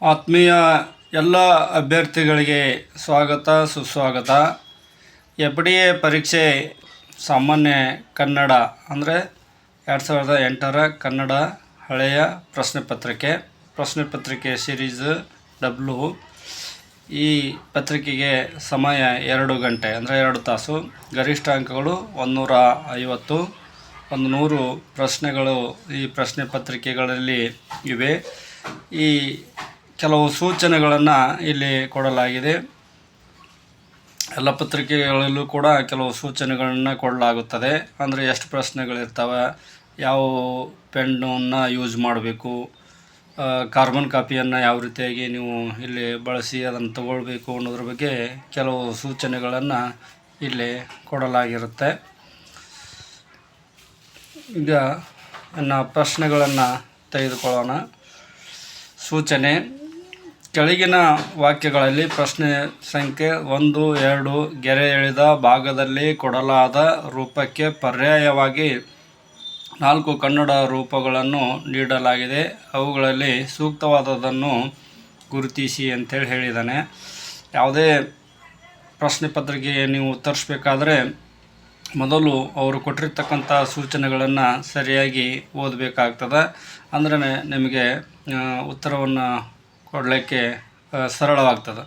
ಆತ್ಮೀಯ ಎಲ್ಲ ಅಭ್ಯರ್ಥಿಗಳಿಗೆ ಸ್ವಾಗತ ಸುಸ್ವಾಗತ. FDA ಪರೀಕ್ಷೆ ಸಾಮಾನ್ಯ ಕನ್ನಡ ಅಂದರೆ 2008 ಕನ್ನಡ ಹಳೆಯ ಪ್ರಶ್ನೆ ಪತ್ರಿಕೆ ಸೀರೀಸ್ ಡಬ್ಲ್ಯೂ. ಈ ಪತ್ರಿಕೆಗೆ ಸಮಯ 2 ಗಂಟೆ ಅಂದರೆ 2 ತಾಸು. ಗರಿಷ್ಠ ಅಂಕಗಳು 150. 100 ಪ್ರಶ್ನೆಗಳು ಈ ಪ್ರಶ್ನೆ ಪತ್ರಿಕೆಗಳಲ್ಲಿ ಇವೆ. ಈ ಕೆಲವು ಸೂಚನೆಗಳನ್ನು ಇಲ್ಲಿ ಕೊಡಲಾಗಿದೆ. ಎಲ್ಲ ಪತ್ರಿಕೆಗಳಲ್ಲೂ ಕೂಡ ಕೆಲವು ಸೂಚನೆಗಳನ್ನು ಕೊಡಲಾಗುತ್ತದೆ. ಅಂದರೆ ಎಷ್ಟು ಪ್ರಶ್ನೆಗಳಿರ್ತವೆ, ಯಾವ ಪೆನ್ನನ್ನು ಯೂಸ್ ಮಾಡಬೇಕು, ಕಾರ್ಬನ್ ಕಾಪಿಯನ್ನು ಯಾವ ರೀತಿಯಾಗಿ ನೀವು ಇಲ್ಲಿ ಬಳಸಿ ಅದನ್ನು ತಗೊಳ್ಬೇಕು ಅನ್ನೋದ್ರ ಬಗ್ಗೆ ಕೆಲವು ಸೂಚನೆಗಳನ್ನು ಇಲ್ಲಿ ಕೊಡಲಾಗಿರುತ್ತೆ. ಈಗ ಪ್ರಶ್ನೆಗಳನ್ನು ತೆಗೆದುಕೊಳ್ಳೋಣ. ಸೂಚನೆ: ಕೆಳಗಿನ ವಾಕ್ಯಗಳಲ್ಲಿ ಪ್ರಶ್ನೆ ಸಂಖ್ಯೆ 1, 2 ಗೆರೆ ಎಳೆದ ಭಾಗದಲ್ಲಿ ಕೊಡಲಾದ ರೂಪಕ್ಕೆ ಪರ್ಯಾಯವಾಗಿ 4 ಕನ್ನಡ ರೂಪಗಳನ್ನು ನೀಡಲಾಗಿದೆ. ಅವುಗಳಲ್ಲಿ ಸೂಕ್ತವಾದದನ್ನು ಗುರುತಿಸಿ ಅಂತೇಳಿ ಹೇಳಿದ್ದಾನೆ. ಯಾವುದೇ ಪ್ರಶ್ನೆ ಪತ್ರಿಕೆಗೆ ನೀವು ಉತ್ತರಿಸಬೇಕಾದ್ರೆ ಮೊದಲು ಅವರು ಕೊಟ್ಟಿರ್ತಕ್ಕಂಥ ಸೂಚನೆಗಳನ್ನು ಸರಿಯಾಗಿ ಓದಬೇಕಾಗ್ತದೆ. ಅಂದ್ರೆ ನಿಮಗೆ ಉತ್ತರವನ್ನು ಕೊಡಲಿಕ್ಕೆ ಸರಳವಾಗ್ತದೆ.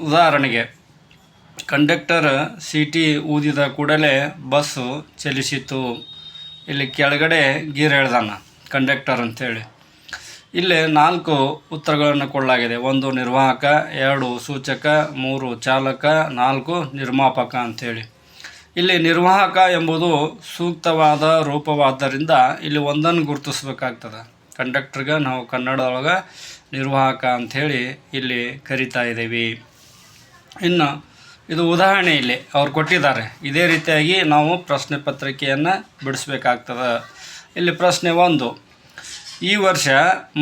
ಉದಾಹರಣೆಗೆ, ಕಂಡಕ್ಟರ್ ಸೀಟಿ ಊದಿದ ಕೂಡಲೇ ಬಸ್ಸು ಚಲಿಸಿತು. ಇಲ್ಲಿ ಕೆಳಗಡೆ ಗೀರ್ ಎಳ್ದಾನ ಕಂಡಕ್ಟರ್ ಅಂಥೇಳಿ. ಇಲ್ಲಿ 4 ಉತ್ತರಗಳನ್ನು ಕೊಡಲಾಗಿದೆ. 1 ನಿರ್ವಾಹಕ, 2 ಸೂಚಕ, 3 ಚಾಲಕ, 4 ನಿರ್ಮಾಪಕ ಅಂಥೇಳಿ. ಇಲ್ಲಿ ನಿರ್ವಾಹಕ ಎಂಬುದು ಸೂಕ್ತವಾದ ರೂಪವಾದ್ದರಿಂದ ಇಲ್ಲಿ ಒಂದನ್ನು ಗುರುತಿಸ್ಬೇಕಾಗ್ತದೆ. ಕಂಡಕ್ಟರ್ಗೆ ನಾವು ಕನ್ನಡದೊಳಗೆ ನಿರ್ವಾಹಕ ಅಂಥೇಳಿ ಇಲ್ಲಿ ಕರಿತಾ ಇದ್ದೀವಿ. ಇನ್ನು ಇದು ಉದಾಹರಣೆ ಇಲ್ಲಿ ಅವ್ರು ಕೊಟ್ಟಿದ್ದಾರೆ. ಇದೇ ರೀತಿಯಾಗಿ ನಾವು ಪ್ರಶ್ನೆ ಪತ್ರಿಕೆಯನ್ನು ಬಿಡಿಸ್ಬೇಕಾಗ್ತದೆ. ಇಲ್ಲಿ ಪ್ರಶ್ನೆ 1: ಈ ವರ್ಷ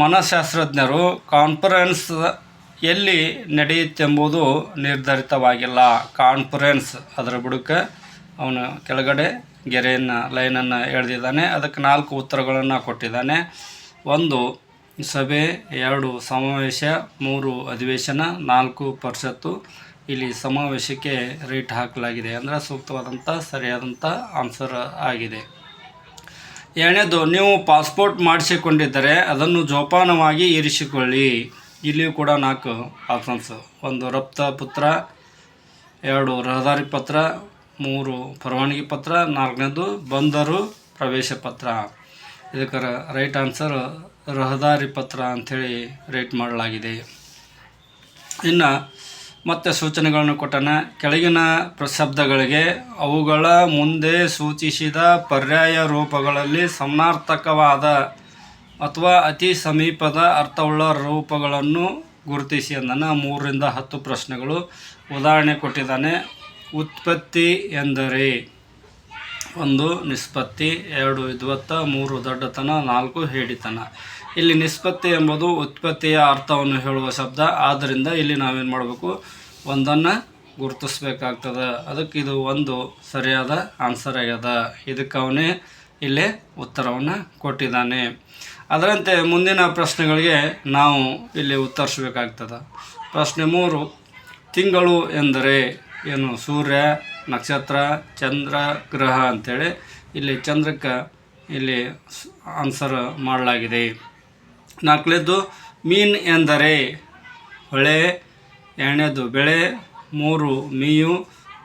ಮನಃಶಾಸ್ತ್ರಜ್ಞರು ಕಾನ್ಫರೆನ್ಸ್ ಎಲ್ಲಿ ನಡೆಯುತ್ತೆಂಬುದು ನಿರ್ಧರಿತವಾಗಿಲ್ಲ. ಕಾನ್ಫರೆನ್ಸ್ ಅದರ ಬುಡಕ್ಕೆ ಅವನು ಕೆಳಗಡೆ ಲೈನನ್ನು ಎಳೆದಿದ್ದಾನೆ. ಅದಕ್ಕೆ 4 ಉತ್ತರಗಳನ್ನು ಕೊಟ್ಟಿದ್ದಾನೆ. 1 ಸಭೆ, 2 ಸಮಾವೇಶ, 3 ಅಧಿವೇಶನ, 4 ಪರಿಷತ್ತು. ಇಲ್ಲಿ ಸಮಾವೇಶಕ್ಕೆ ರೇಟ್ ಹಾಕಲಾಗಿದೆ. ಅಂದರೆ ಸೂಕ್ತವಾದಂಥ ಸರಿಯಾದಂಥ ಆನ್ಸರ್ ಆಗಿದೆ. 2ನೇದು, ನೀವು ಪಾಸ್ಪೋರ್ಟ್ ಮಾಡಿಸಿಕೊಂಡಿದ್ದರೆ ಅದನ್ನು ಜೋಪಾನವಾಗಿ ಇರಿಸಿಕೊಳ್ಳಿ. ಇಲ್ಲಿಯೂ ಕೂಡ 4 ಆಪ್ಷನ್ಸ್. 1 ರಫ್ತು ಪತ್ರ, 2 ರಹದಾರಿ ಪತ್ರ, 3 ಪರವಾನಗಿ ಪತ್ರ, 4ನೇದು ಬಂದರು ಪ್ರವೇಶ ಪತ್ರ. ಇದಕ್ಕೆ ರೈಟ್ ಆನ್ಸರ್ ರಹದಾರಿ ಪತ್ರ ಅಂಥೇಳಿ ರೇಟ್ ಮಾಡಲಾಗಿದೆ. ಇನ್ನು ಮತ್ತೆ ಸೂಚನೆಗಳನ್ನು ಕೊಟ್ಟಾನ. ಕೆಳಗಿನ ಶಬ್ದಗಳಿಗೆ ಅವುಗಳ ಮುಂದೆ ಸೂಚಿಸಿದ ಪರ್ಯಾಯ ರೂಪಗಳಲ್ಲಿ ಸಮಾನಾರ್ಥಕವಾದ ಅಥವಾ ಅತಿ ಸಮೀಪದ ಅರ್ಥವುಳ್ಳ ರೂಪಗಳನ್ನು ಗುರುತಿಸಿ ಅಂದನ. 3 ರಿಂದ 10 ಪ್ರಶ್ನೆಗಳು. ಉದಾಹರಣೆ ಕೊಟ್ಟಿದ್ದಾನೆ. ಉತ್ಪತ್ತಿ ಎಂದರೆ 1 ನಿಷ್ಪತ್ತಿ, 2 ವಿದ್ವತ್ತ, 3 ದೊಡ್ಡತನ, 4 ಹೇಡಿತನ. ಇಲ್ಲಿ ನಿಷ್ಪತ್ತಿ ಎಂಬುದು ಉತ್ಪತ್ತಿಯ ಅರ್ಥವನ್ನು ಹೇಳುವ ಶಬ್ದ. ಆದ್ದರಿಂದ ಇಲ್ಲಿ ನಾವೇನು ಮಾಡಬೇಕು, ಒಂದನ್ನು ಗುರುತಿಸ್ಬೇಕಾಗ್ತದೆ. ಅದಕ್ಕೆ ಇದು 1 ಸರಿಯಾದ ಆನ್ಸರ್ ಆಗ್ಯದ. ಇದಕ್ಕೆ ಅವನೇ ಇಲ್ಲೇ ಉತ್ತರವನ್ನು ಕೊಟ್ಟಿದ್ದಾನೆ. ಅದರಂತೆ ಮುಂದಿನ ಪ್ರಶ್ನೆಗಳಿಗೆ ನಾವು ಇಲ್ಲಿ ಉತ್ತರಿಸಬೇಕಾಗ್ತದೆ. ಪ್ರಶ್ನೆ 3: ತಿಂಗಳು ಎಂದರೆ ಏನು? ಸೂರ್ಯ, ನಕ್ಷತ್ರ, ಚಂದ್ರ, ಗ್ರಹ ಅಂಥೇಳಿ. ಇಲ್ಲಿ ಚಂದ್ರಕ್ಕೆ ಇಲ್ಲಿ ಆನ್ಸರ್ ಮಾಡಲಾಗಿದೆ. 4ನೇದು, ಮೀನ್ ಎಂದರೆ ಹೊಳೆ, 2ನೇದು ಬೆಳೆ, 3 ಮೀಯು,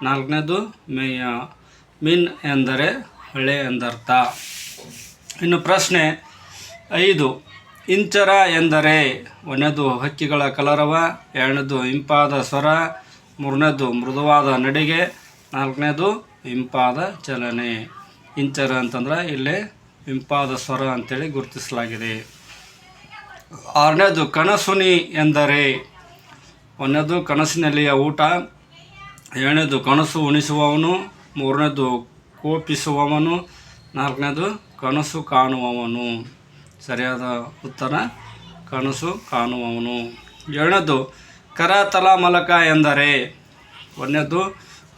4ನೇದು ಮೇಯ. ಮೀನ್ ಎಂದರೆ ಹೊಳೆ ಎಂದರ್ಥ. ಇನ್ನು ಪ್ರಶ್ನೆ 5: ಇಂಚರ ಎಂದರೆ 1ನೇದು ಹಕ್ಕಿಗಳ ಕಲರವ, 2ನೇದು ಇಂಪಾದ ಸ್ವರ, 3ನೇದು ಮೃದುವಾದ ನಡಿಗೆ, 4ನೇದು ಇಂಪಾದ ಚಲನೆ. ಇಂಚರ ಅಂತಂದ್ರೆ ಇಲ್ಲೇ ಇಂಪಾದ ಸ್ವರ ಅಂತೇಳಿ ಗುರುತಿಸಲಾಗಿದೆ. 6ನೇದು ಕನಸುನಿ ಎಂದರೆ 1ನೇದು ಕನಸಿನಲ್ಲಿಯ ಊಟ, 2ನೇದು ಕನಸು ಉಣಿಸುವವನು, 3ನೇದು ಕೋಪಿಸುವವನು, 4ನೇದು ಕನಸು ಕಾಣುವವನು. ಸರಿಯಾದ ಉತ್ತರ ಕನಸು ಕಾಣುವವನು. 7ನೇದು ಕರತಲ ಮಲಕ ಎಂದರೆ 1ನೇದು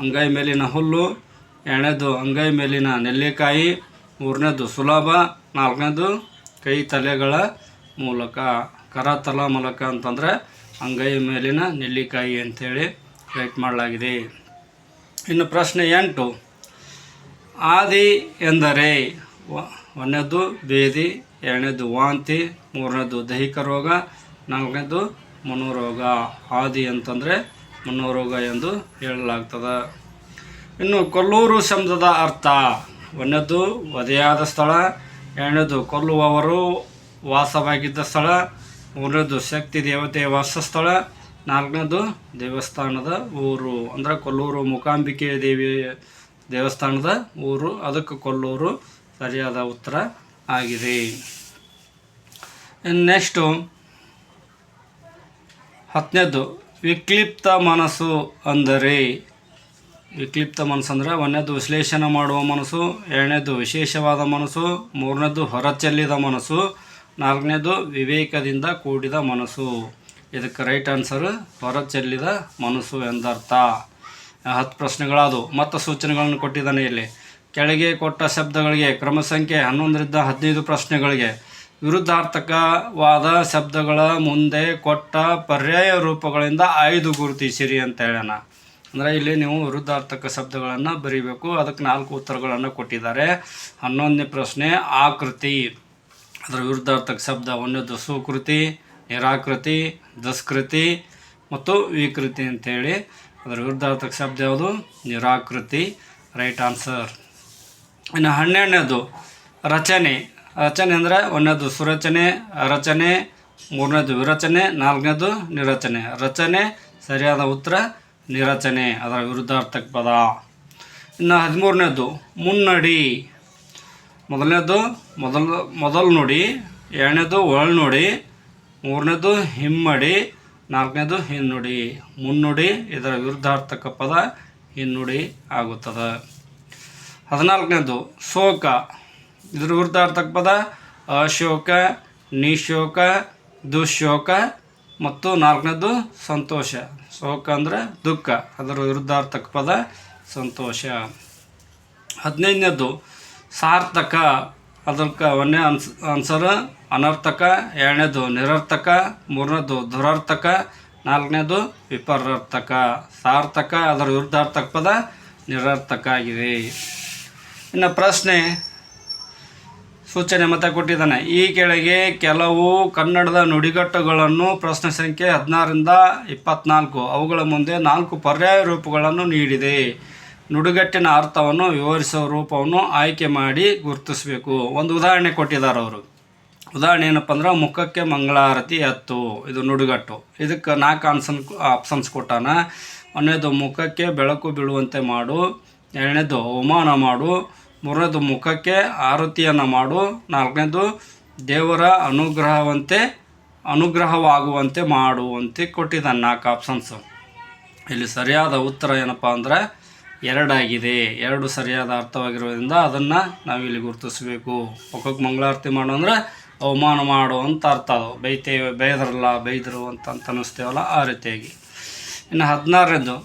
ಅಂಗೈ ಮೇಲಿನ ಹುಲ್ಲು, 2ನೇದು ಅಂಗೈ ಮೇಲಿನ ನೆಲ್ಲಿಕಾಯಿ, 3ನೇದು ಸುಲಭ, 4ನೇದು ಕೈ ತಲೆಗಳ ಮೂಲಕ. ಕರತಲ ಮಲಕ ಅಂತಂದರೆ ಅಂಗೈ ಮೇಲಿನ ನೆಲ್ಲಿಕಾಯಿ ಅಂತೇಳಿ ರೈಟ್ ಮಾಡಲಾಗಿದೆ. ಇನ್ನು ಪ್ರಶ್ನೆ 8, ಆದಿ ಎಂದರೆ ಒಂದನೇದು ಭೇದಿ, ಎರಡನೇದು ವಾಂತಿ, ಮೂರನೇದು ದೈಹಿಕ ರೋಗ, ನಾಲ್ಕನೇದು ಮನೋರೋಗ. ಆದಿ ಅಂತಂದರೆ ಮನೋರೋಗ ಎಂದು ಹೇಳಲಾಗ್ತದೆ. ಇನ್ನು ಕೊಲ್ಲೂರು ಶಬ್ದದ ಅರ್ಥ ಒಂದನೇದು ವಧೆಯಾದ ಸ್ಥಳ, ಎರಡನೇದು ಕೊಲ್ಲುವವರು ವಾಸವಾಗಿದ್ದ ಸ್ಥಳ, ಮೂರನೇದು ಶಕ್ತಿ ದೇವತೆಯ ವಾಸಸ್ಥಳ, ನಾಲ್ಕನೇದು ದೇವಸ್ಥಾನದ ಊರು. ಅಂದರೆ ಕೊಲ್ಲೂರು ಮೂಕಾಂಬಿಕೆ ದೇವಿ ದೇವಸ್ಥಾನದ ಊರು, ಅದಕ್ಕೆ ಕೊಲ್ಲೂರು ಸರಿಯಾದ ಉತ್ತರ ಆಗಿದೆ. ಇನ್ನು ನೆಕ್ಸ್ಟು 10ನೇದು ವಿಕ್ಲಿಪ್ತ ಮನಸ್ಸು ಅಂದರೆ ವಿಕ್ಲಿಪ್ತ ಮನಸ್ಸು ಅಂದರೆ ಒಂದನೇದು ವಿಶ್ಲೇಷಣೆ ಮಾಡುವ ಮನಸ್ಸು, ಎರಡನೇದು ವಿಶೇಷವಾದ ಮನಸ್ಸು, ಮೂರನೇದು ಹೊರಚೆಲ್ಲಿದ ಮನಸ್ಸು, ನಾಲ್ಕನೇದು ವಿವೇಕದಿಂದ ಕೂಡಿದ ಮನಸ್ಸು. ಇದಕ್ಕೆ ರೈಟ್ ಆನ್ಸರ್ ಹೊರಚೆಲ್ಲಿದ ಮನಸ್ಸು ಎಂದರ್ಥ. 10 ಪ್ರಶ್ನೆಗಳಾದವು ಮತ್ತು ಸೂಚನೆಗಳನ್ನು ಕೊಟ್ಟಿದ್ದಾನೆ. ಇಲ್ಲಿ ಕೆಳಗೆ ಕೊಟ್ಟ ಶಬ್ದಗಳಿಗೆ ಕ್ರಮ ಸಂಖ್ಯೆ 11ರಿಂದ 15 ಪ್ರಶ್ನೆಗಳಿಗೆ ವಿರುದ್ಧಾರ್ಥಕವಾದ ಶಬ್ದಗಳ ಮುಂದೆ ಕೊಟ್ಟ ಪರ್ಯಾಯ ರೂಪಗಳಿಂದ 5 ಗುರುತಿಸಿರಿ ಅಂತ ಹೇಳೋಣ. ಅಂದರೆ ಇಲ್ಲಿ ನೀವು ವಿರುದ್ಧಾರ್ಥಕ ಶಬ್ದಗಳನ್ನು ಬರೀಬೇಕು. ಅದಕ್ಕೆ 4 ಉತ್ತರಗಳನ್ನು ಕೊಟ್ಟಿದ್ದಾರೆ. 11ನೇ ಪ್ರಶ್ನೆ ಆಕೃತಿ, ಅದರ ವಿರುದ್ಧಾರ್ಥಕ ಶಬ್ದ ಒಂದನೇದು ಸುಕೃತಿ, ನಿರಾಕೃತಿ, ದುಷ್ಕೃತಿ ಮತ್ತು ವಿಕೃತಿ ಅಂತೇಳಿ. ಅದರ ವಿರುದ್ಧಾರ್ಥಕ ಶಬ್ದ ಯಾವುದು? ನಿರಾಕೃತಿ. Right answer. ಇನ್ನು 12ನೇದು ರಚನೆ. ರಚನೆ ಅಂದರೆ ಒಂದನೇದು ಸುರಚನೆ, ರಚನೆ, ಮೂರನೇದು ವಿರಚನೆ, ನಾಲ್ಕನೇದು ನಿರಚನೆ. ರಚನೆ ಸರಿಯಾದ ಉತ್ತರ ನಿರಚನೆ, ಅದರ ವಿರುದ್ಧಾರ್ಥಕ ಪದ. ಇನ್ನು 13ನೇದು ಮುನ್ನಡಿ. ಮೊದಲನೇದು ಮೊದಲು ನುಡಿ, ಎರಡನೇದು ಒಳನುಡಿ, ಮೂರನೇದು ಹಿಮ್ಮಡಿ, ನಾಲ್ಕನೇದು ಹಿನ್ನುಡಿ. ಮುನ್ನುಡಿ ಇದರ ವಿರುದ್ಧಾರ್ಥಕ ಪದ ಹಿನ್ನುಡಿ ಆಗುತ್ತದೆ. 14ನೇದು ಶೋಕ. ಇದರ ವಿರುದ್ಧಾರ್ಥಕ ಪದ ಅಶೋಕ, ನಿಶೋಕ, ದುಶೋಕ ಮತ್ತು ನಾಲ್ಕನೇದು ಸಂತೋಷ. ಶೋಕ ಅಂದರೆ ದುಃಖ, ಅದರ ವಿರುದ್ಧಾರ್ಥಕ ಪದ ಸಂತೋಷ. 15ನೇದು ಸಾರ್ಥಕ. ಅದಕ್ಕೆ ಒಂದನೇ ಆನ್ಸರ್ ಅನರ್ಥಕ, ಎರಡನೇದು ನಿರರ್ಥಕ, ಮೂರನೇದು ದುರರ್ಥಕ, ನಾಲ್ಕನೇದು ವಿಪರಾರ್ಥಕ. ಸಾರ್ಥಕ ಅದರ ವಿರುದ್ಧಾರ್ಥಕ ಪದ ನಿರರ್ಥಕ ಆಗಿದೆ. ಇನ್ನು ಪ್ರಶ್ನೆ ಸೂಚನೆ ಮತ್ತೆ ಕೊಟ್ಟಿದ್ದಾನೆ. ಈ ಕೆಳಗೆ ಕೆಲವು ಕನ್ನಡದ ನುಡಿಗಟ್ಟುಗಳನ್ನು ಪ್ರಶ್ನೆ ಸಂಖ್ಯೆ 16ರಿಂದ 24 ಅವುಗಳ ಮುಂದೆ 4 ಪರ್ಯಾಯ ರೂಪಗಳನ್ನು ನೀಡಿದೆ. ನುಡಿಗಟ್ಟಿನ ಅರ್ಥವನ್ನು ವಿವರಿಸುವ ರೂಪವನ್ನು ಆಯ್ಕೆ ಮಾಡಿ ಗುರುತಿಸಬೇಕು. ಒಂದು ಉದಾಹರಣೆ ಕೊಟ್ಟಿದ್ದಾರೆ ಅವರು. ಉದಾಹರಣೆ ಏನಪ್ಪ ಅಂದ್ರೆ ಮುಖಕ್ಕೆ ಮಂಗಳಾರತಿ ಎತ್ತು, ಇದು ನುಡಿಗಟ್ಟು. ಇದಕ್ಕೆ 4 ಆಪ್ಷನ್ಸ್ ಕೊಟ್ಟಾನ. ಒಂದನೇದು ಮುಖಕ್ಕೆ ಬೆಳಕು ಬೀಳುವಂತೆ ಮಾಡು, ಎರಡನೇದು ಅವಮಾನ ಮಾಡು, ಮೂರನೇದು ಮುಖಕ್ಕೆ ಆರತಿಯನ್ನು ಮಾಡು, ನಾಲ್ಕನೇದು ದೇವರ ಅನುಗ್ರಹವಾಗುವಂತೆ ಮಾಡು ಅಂತ ಕೊಟ್ಟಿದ್ದಾನೆ 4 ಆಪ್ಷನ್ಸ್. ಇಲ್ಲಿ ಸರಿಯಾದ ಉತ್ತರ ಏನಪ್ಪ ಅಂದ್ರೆ 2 ಆಗಿದೆ. 2 ಸರಿಯಾದ ಅರ್ಥವಾಗಿರೋದ್ರಿಂದ ಅದನ್ನು ನಾವಿಲ್ಲಿ ಗುರುತಿಸಬೇಕು. ಮುಖಕ್ಕೆ ಮಂಗಳಾರತಿ ಮಾಡು ಅಂದರೆ ಅವಮಾನ ಮಾಡು ಅಂತ ಅರ್ಥ. ಅದು ಬೈದರು ಅಂತ ಅನ್ನಿಸ್ತೇವಲ್ಲ, ಆ ರೀತಿಯಾಗಿ. ಇನ್ನು 16ನೇದು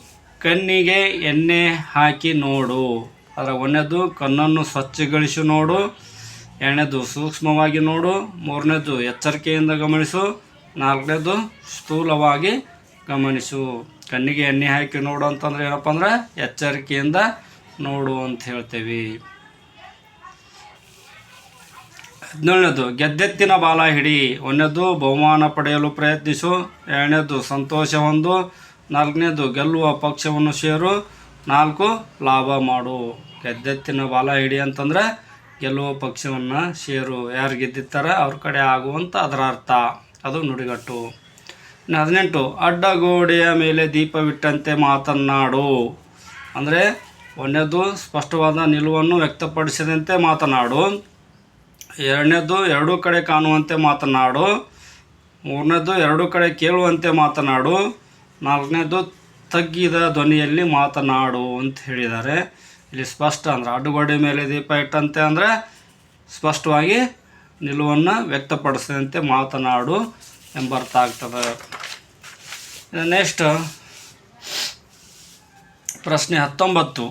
ಕಣ್ಣಿಗೆ ಎಣ್ಣೆ ಹಾಕಿ ನೋಡು. ಅದರ ಒಂದನೇದು ಕಣ್ಣನ್ನು ಸ್ವಚ್ಛಗೊಳಿಸಿ ನೋಡು, ಎರಡನೇದು ಸೂಕ್ಷ್ಮವಾಗಿ ನೋಡು, ಮೂರನೇದು ಎಚ್ಚರಿಕೆಯಿಂದ ಗಮನಿಸು, ನಾಲ್ಕನೇದು ಸ್ಥೂಲವಾಗಿ ಗಮನಿಸು. ಕಣ್ಣಿಗೆ ಎಣ್ಣೆ ಹಾಕಿ ನೋಡು ಅಂತಂದ್ರೆ ಏನಪ್ಪ ಅಂದ್ರೆ ಎಚ್ಚರಿಕೆಯಿಂದ ನೋಡು ಅಂತ ಹೇಳ್ತೇವೆ. 17ನೇದು ಗೆದ್ದೆತ್ತಿನ ಬಾಲ ಹಿಡಿ. ಒಂದನೇದು ಬಹುಮಾನ ಪಡೆಯಲು ಪ್ರಯತ್ನಿಸು, ಎರಡನೇದು ಸಂತೋಷ ಹೊಂದು, ನಾಲ್ಕನೇದು ಗೆಲ್ಲುವ ಪಕ್ಷವನ್ನು ಸೇರು, 4 ಲಾಭ ಮಾಡು. ಗೆದ್ದೆತ್ತಿನ ಬಾಲ ಹಿಡಿ ಅಂತಂದ್ರೆ ಗೆಲ್ಲುವ ಪಕ್ಷವನ್ನು ಸೇರು, ಯಾರು ಗೆದ್ದಿರ್ತಾರೆ ಅವ್ರ ಕಡೆ ಆಗುವಂಥ ಅದರ ಅರ್ಥ, ಅದು ನುಡಿಗಟ್ಟು. ಇನ್ನು 18 ಅಡ್ಡಗೋಡೆಯ ಮೇಲೆ ದೀಪವಿಟ್ಟಂತೆ ಮಾತನಾಡು. ಅಂದರೆ ಒಂದನೇದು ಸ್ಪಷ್ಟವಾದ ನಿಲುವನ್ನು ವ್ಯಕ್ತಪಡಿಸಿದಂತೆ ಮಾತನಾಡು, ಎರಡನೇದು ಎರಡೂ ಕಡೆ ಕಾಣುವಂತೆ ಮಾತನಾಡು, ಮೂರನೇದು ಎರಡೂ ಕಡೆ ಕೇಳುವಂತೆ ಮಾತನಾಡು, ನಾಲ್ಕನೇದು ತಗ್ಗಿದ ಧ್ವನಿಯಲ್ಲಿ ಮಾತನಾಡು ಅಂತ ಹೇಳಿದ್ದಾರೆ. ಇಲ್ಲಿ ಸ್ಪಷ್ಟ ಅಂದ್ರೆ ಅಡ್ಡಗೋಡೆ ಮೇಲೆ ದೀಪ ಇಟ್ಟಂತೆ ಅಂದರೆ ಸ್ಪಷ್ಟವಾಗಿ ನಿಲುವನ್ನು ವ್ಯಕ್ತಪಡಿಸಿದಂತೆ ಮಾತನಾಡು ಎಂಬರ್ಥ ಆಗ್ತದೆ. ನೆಕ್ಸ್ಟ್ ಪ್ರಶ್ನೆ 19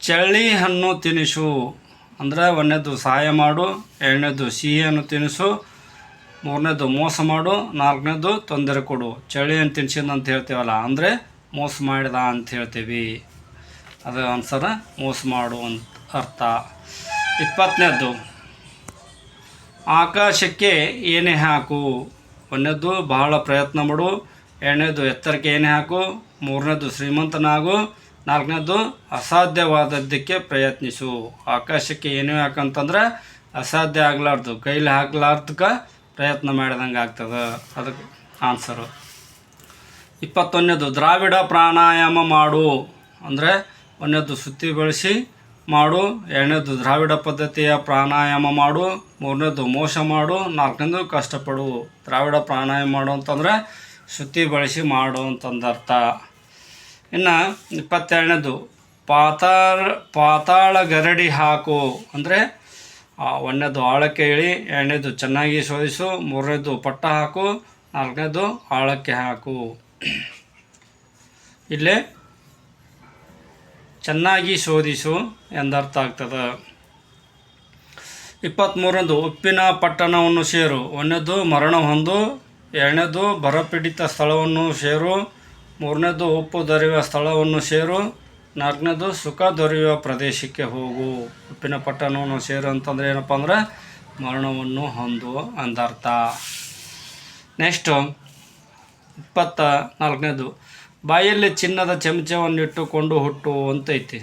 ಚಳ್ಳಿ ಹಣ್ಣು ತಿನಿಸು. ಅಂದರೆ ಒಂದನೇದು ಸಹಾಯ ಮಾಡು, ಎರಡನೇದು ಸಿಹಿಯನ್ನು ತಿನಿಸು, ಮೂರನೇದು ಮೋಸ ಮಾಡು, ನಾಲ್ಕನೇದು ತೊಂದರೆ ಕೊಡು. ಚಳಿ ಅಂತ ತಿನ್ಸಿದ ಅಂತ ಹೇಳ್ತೀವಲ್ಲ, ಅಂದರೆ ಮೋಸ ಮಾಡಿದ ಅಂತ ಹೇಳ್ತೀವಿ. ಅದು ಆನ್ಸರ ಮೋಸ ಮಾಡು ಅಂತ ಅರ್ಥ. 20ನೇದ್ದು ಆಕಾಶಕ್ಕೆ ಏನೇ ಹಾಕು. ಒಂದನೇದು ಬಹಳ ಪ್ರಯತ್ನ ಮಾಡು, ಎರಡನೇದು ಎತ್ತರಕ್ಕೆ ಏನೇ ಹಾಕು, ಮೂರನೇದು ಶ್ರೀಮಂತನಾಗು, ನಾಲ್ಕನೇದು ಅಸಾಧ್ಯವಾದದ್ದಕ್ಕೆ ಪ್ರಯತ್ನಿಸು. ಆಕಾಶಕ್ಕೆ ಏನೇ ಹಾಕಂತಂದ್ರೆ ಅಸಾಧ್ಯ ಆಗಲಾರ್ದು, ಕೈಲಿ ಹಾಕಲಾರ್ದಕ್ಕೆ ಪ್ರಯತ್ನ ಮಾಡಿದಂಗೆ ಆಗ್ತದೆ. ಅದಕ್ಕೆ ಆನ್ಸರು. 21ನೇದು ದ್ರಾವಿಡ ಪ್ರಾಣಾಯಾಮ ಮಾಡು. ಅಂದರೆ ಒಂದನೇದು ಸುತ್ತಿ ಬೆಳೆಸಿ ಮಾಡು, ಎರಡನೇದು ದ್ರಾವಿಡ ಪದ್ಧತಿಯ ಪ್ರಾಣಾಯಾಮ ಮಾಡು, ಮೂರನೇದು ಮೋಸ ಮಾಡು, ನಾಲ್ಕನೇದು ಕಷ್ಟಪಡು. ದ್ರಾವಿಡ ಪ್ರಾಣಾಯಾಮ ಮಾಡು ಅಂತಂದರೆ ಸುತ್ತಿ ಬಳಸಿ ಮಾಡು ಅಂತಂದರ್ಥ. ಇನ್ನು 22ನೇದು ಪಾತಾಳ ಗರಡಿ ಹಾಕು. ಅಂದರೆ ಒಂದನೇದು ಆಳಕ್ಕೆ ಇಳಿ, ಎರಡನೇದು ಚೆನ್ನಾಗಿ ಶೋಧಿಸು, ಮೂರನೇದು ಪಟ್ಟ ಹಾಕು, ನಾಲ್ಕನೇದು ಆಳಕ್ಕೆ ಹಾಕು. ಇಲ್ಲೇ ಚೆನ್ನಾಗಿ ಶೋಧಿಸು ಎಂದರ್ಥ ಆಗ್ತದೆ. 23ನೇದು ಉಪ್ಪಿನ ಪಟ್ಟಣವನ್ನು ಸೇರು. ಒಂದನೇದು ಮರಣ ಹೊಂದು, ಎರಡನೇದು ಬರಪೀಡಿತ ಸ್ಥಳವನ್ನು ಸೇರು, ಮೂರನೇದು ಉಪ್ಪು ದೊರೆಯುವ ಸ್ಥಳವನ್ನು ಸೇರು, ನಾಲ್ಕನೇದು ಸುಖ ದೊರೆಯುವ ಪ್ರದೇಶಕ್ಕೆ ಹೋಗು. ಉಪ್ಪಿನ ಪಟ್ಟಣವನ್ನು ಸೇರು ಅಂತಂದರೆ ಏನಪ್ಪ ಅಂದ್ರೆ ಮರಣವನ್ನು ಹೊಂದು ಅಂದರ್ಥ. ನೆಕ್ಸ್ಟು 24ನೇದು ಬಾಯಲ್ಲಿ ಚಿನ್ನದ ಚಮಚವನ್ನಿಟ್ಟುಕೊಂಡು ಹುಟ್ಟು ಅಂತೈತಿ.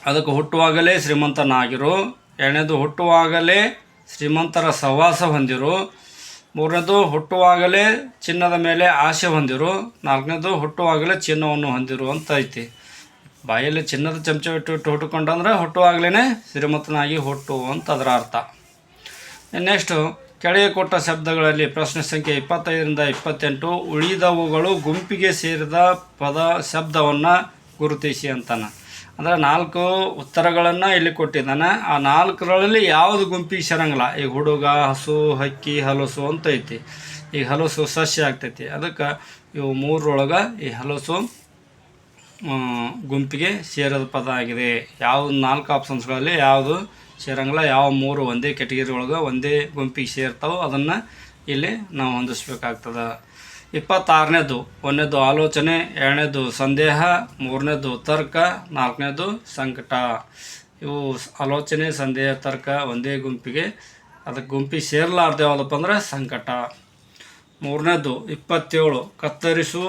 ಅದಕ್ಕೆ ಹುಟ್ಟುವಾಗಲೇ ಶ್ರೀಮಂತನಾಗಿರು, ಎರಡನೇದು ಹುಟ್ಟುವಾಗಲೇ ಶ್ರೀಮಂತರ ಸಹವಾಸ ಹೊಂದಿರು, ಮೂರನೇದು ಹುಟ್ಟುವಾಗಲೇ ಚಿನ್ನದ ಮೇಲೆ ಆಸೆ ಹೊಂದಿರು, ನಾಲ್ಕನೇದು ಹುಟ್ಟುವಾಗಲೇ ಚಿನ್ನವನ್ನು ಹೊಂದಿರು ಅಂತ ಐತಿ. ಬಾಯಲ್ಲಿ ಚಿನ್ನದ ಚಮಚ ಇಟ್ಟು ಹುಟ್ಟುಕೊಂಡಂದ್ರೆ ಹುಟ್ಟುವಾಗಲೇ ಶ್ರೀಮಂತನಾಗಿ ಹುಟ್ಟು ಅಂತ ಅದರ ಅರ್ಥ. ನೆಕ್ಸ್ಟು ಕೆಳಗೆ ಕೊಟ್ಟ ಶಬ್ದಗಳಲ್ಲಿ ಪ್ರಶ್ನೆ ಸಂಖ್ಯೆ 25ರಿಂದ 28 ಉಳಿದವುಗಳು ಗುಂಪಿಗೆ ಸೇರಿದ ಪದ ಶಬ್ದವನ್ನು ಗುರುತಿಸಿ ಅಂತಾನೆ. ಅಂದರೆ 4 ಉತ್ತರಗಳನ್ನು ಇಲ್ಲಿ ಕೊಟ್ಟಿದ್ದಾನೆ. ಆ 4ರಲ್ಲಿ ಯಾವುದು ಗುಂಪಿಗೆ ಸೇರಂಗಿಲ್ಲ. ಈಗ ಹುಡುಗ, ಹಸು, ಹಕ್ಕಿ, ಹಲಸು ಅಂತ ಐತಿ. ಈಗ ಹಲಸು ಸಸ್ಯ ಆಗ್ತೈತಿ. ಅದಕ್ಕೆ ಇವು 3ರೊಳಗೆ ಈ ಹಲಸು ಗುಂಪಿಗೆ ಸೇರದ ಪದ ಆಗಿದೆ. ಯಾವುದು 4 ಆಪ್ಷನ್ಸ್ಗಳಲ್ಲಿ ಯಾವುದು ಸೇರಂಗಿಲ್ಲ. ಯಾವ 3 ಒಂದೇ ಕೆಟಗರಿ ಒಳಗೆ ಒಂದೇ ಗುಂಪಿಗೆ ಸೇರ್ತಾವೆ, ಅದನ್ನು ಇಲ್ಲಿ ನಾವು ಹೊಂದಿಸ್ಬೇಕಾಗ್ತದೆ. 26ನೇದು ಒಂದನೇದು ಆಲೋಚನೆ, ಎರಡನೇದು ಸಂದೇಹ, ಮೂರನೇದು ತರ್ಕ, ನಾಲ್ಕನೇದು ಸಂಕಟ. ಇವು ಆಲೋಚನೆ, ಸಂದೇಹ, ತರ್ಕ ಒಂದೇ ಗುಂಪಿಗೆ. ಅದಕ್ಕೆ ಗುಂಪಿಗೆ ಸೇರಲಾರ್ದು ಯಾವುದಪ್ಪ ಅಂದ್ರೆ ಸಂಕಟ. ಮೂರನೇದು 27 ಕತ್ತರಿಸು,